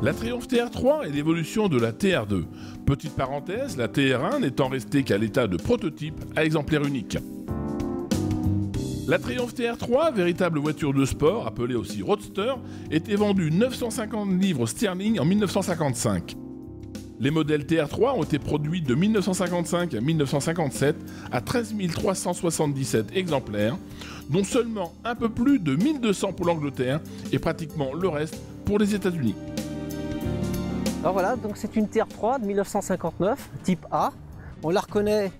La Triumph TR3 est l'évolution de la TR2. Petite parenthèse, la TR1 n'étant restée qu'à l'état de prototype à exemplaire unique. La Triumph TR3, véritable voiture de sport, appelée aussi Roadster, était vendue 950 livres sterling en 1955. Les modèles TR3 ont été produits de 1955 à 1957 à 13 377 exemplaires, dont seulement un peu plus de 1200 pour l'Angleterre et pratiquement le reste pour les États-Unis. Alors voilà, donc c'est une TR3 de 1959, type A. On la reconnaît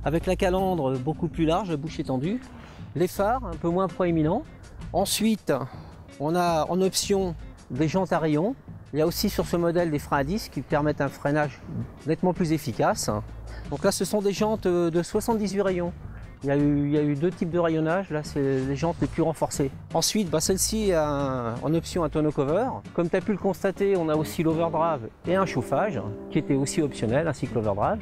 avec la calandre beaucoup plus large, la bouche étendue. Les phares un peu moins proéminents. Ensuite, on a en option des jantes à rayons. Il y a aussi sur ce modèle des freins à disque qui permettent un freinage nettement plus efficace. Donc là, ce sont des jantes de 78 rayons. Il y a eu deux types de rayonnage. Là, c'est les jantes les plus renforcées. Ensuite, celle-ci a en option un tonneau cover. Comme tu as pu le constater, on a aussi l'overdrive et un chauffage qui était aussi optionnel, ainsi que l'overdrive.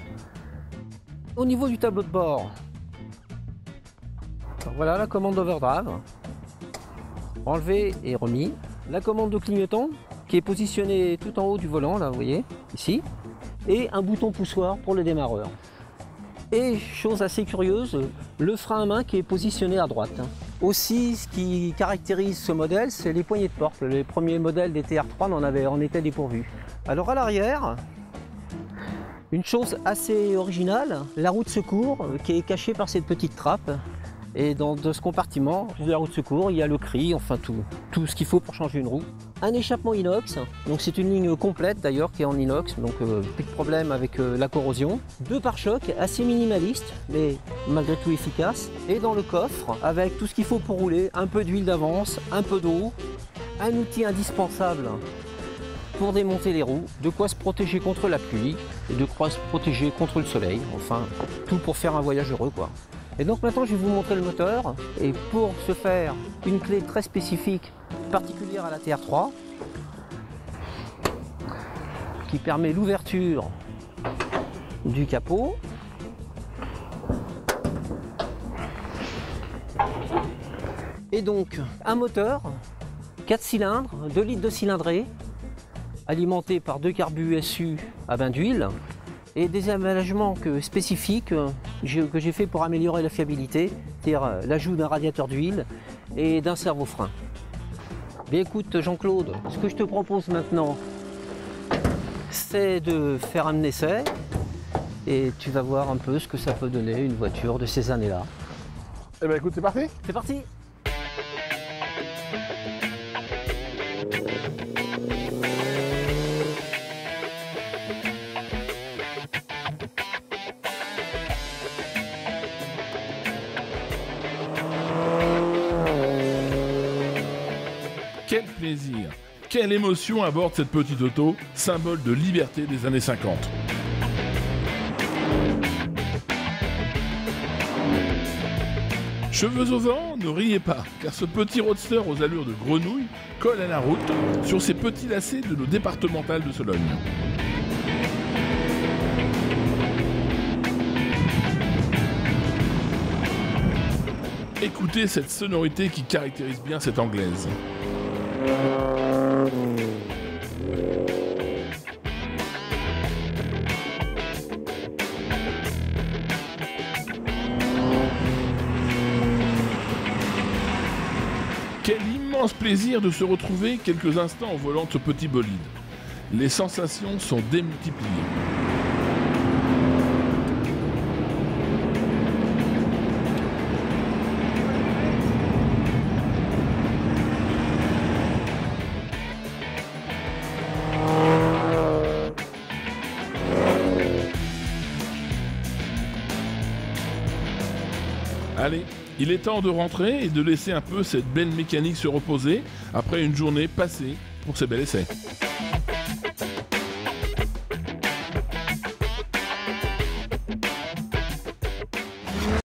Au niveau du tableau de bord, voilà la commande d'overdrive, enlevé et remis. La commande de clignotant qui est positionnée tout en haut du volant, là vous voyez, ici. Et un bouton poussoir pour le démarreur. Et chose assez curieuse, le frein à main qui est positionné à droite. Aussi, ce qui caractérise ce modèle, c'est les poignées de porte. Les premiers modèles des TR3 en étaient dépourvus. Alors à l'arrière, une chose assez originale, la roue de secours qui est cachée par cette petite trappe. Et dans ce compartiment de la roue de secours, il y a le cri, enfin tout ce qu'il faut pour changer une roue. Un échappement inox, donc c'est une ligne complète d'ailleurs qui est en inox, donc plus de problème avec la corrosion. Deux pare-chocs assez minimalistes, mais malgré tout efficaces. Et dans le coffre, avec tout ce qu'il faut pour rouler, un peu d'huile d'avance, un peu d'eau, un outil indispensable pour démonter les roues, de quoi se protéger contre la pluie, et de quoi se protéger contre le soleil, enfin tout pour faire un voyage heureux quoi. Et donc maintenant je vais vous montrer le moteur, et pour ce faire, une clé très spécifique, particulière à la TR3, qui permet l'ouverture du capot. Et donc un moteur, 4 cylindres, 2 litres de cylindrée, alimenté par 2 carbus SU à bain d'huile, et des aménagements spécifiques que j'ai fait pour améliorer la fiabilité, c'est-à-dire l'ajout d'un radiateur d'huile et d'un servo-frein. Bien écoute Jean-Claude, ce que je te propose maintenant, c'est de faire un essai et tu vas voir un peu ce que ça peut donner une voiture de ces années-là. Eh ben écoute, c'est parti. C'est parti. Quel plaisir, quelle émotion à bord de cette petite auto, symbole de liberté des années 50. Cheveux au vent, ne riez pas, car ce petit roadster aux allures de grenouille colle à la route sur ces petits lacets de nos départementales de Sologne. Écoutez cette sonorité qui caractérise bien cette anglaise. Quel immense plaisir de se retrouver quelques instants au volant de ce petit bolide. Les sensations sont démultipliées. Allez, il est temps de rentrer et de laisser un peu cette belle mécanique se reposer après une journée passée pour ces bels essais.